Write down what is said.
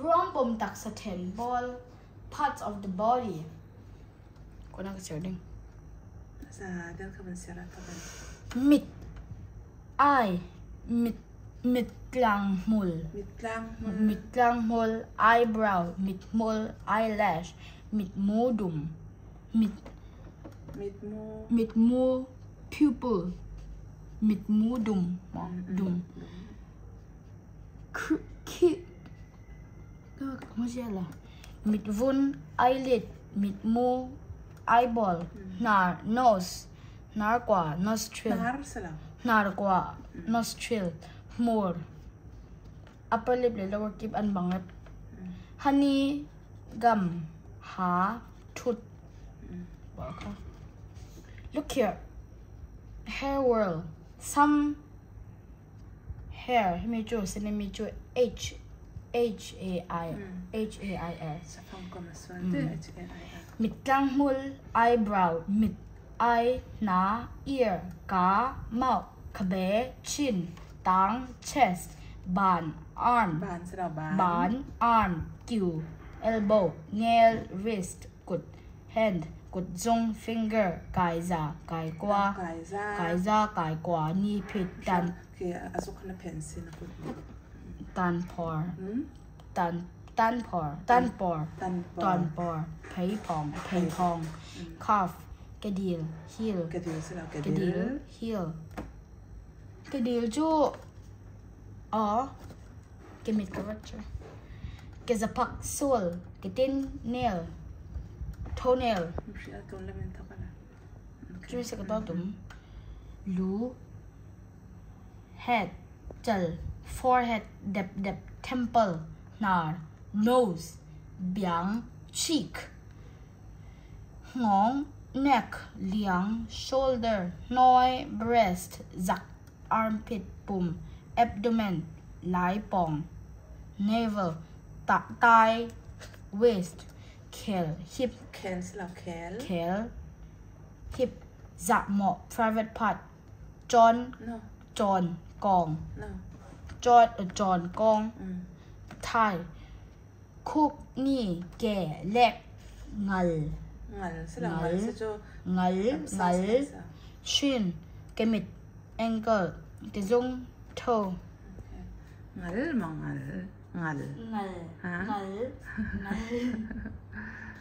ร่วมปมตักสะเทนบอล parts of the body คนนั้นก็เสียดึง Zadan ka man sira pa kan. มิดไอมิดกลางมุล มิดกลางมุล eyebrow มิดมุล eyelash มิดมูดุมมิดมู pupil มิดมูดุมดุมคิก็ไม่ใช่ละมิดวุ้น eyelid มิดมู eyeball nose นากว่า nostril นากว่า nostril more upper lip และ lower lip อันบางเล็บฮันนี่กัมหาทุดบอกค่ะ look here hair whirl some hair มีจุดเส้นมีจุด HAIR มิดกลางมุล eyebrow มิด eye หน้า ear กา mouth ขเบชินตัง chest บาน arm บาน arm คิว elbow nail wrist กุด hand กุดจง finger กายจ่ากายกว่ากายกว่านี่ผิดตันตันพอตันพอเพยพอง cuff กระดิล heel กระดิลจูอ๋อกระมิดกระวัดจ้ะกระจะพัก sole กระติน nail toenail จุดสักตัวตุ้มลู head จัล forehead เด็บ temple นา nose เบียง cheek หง neck เลียง shoulder น้อย breast จัก armpit ปุ่ม abdomen ไหล่ปอง navel ตักไต waist แขน hip ฮิปจะเหมาะ private part จอนกองจอนกองไทยคุกนี่แก่เล็กงัลชินเกมิดแองเกิลกระจงโทงัล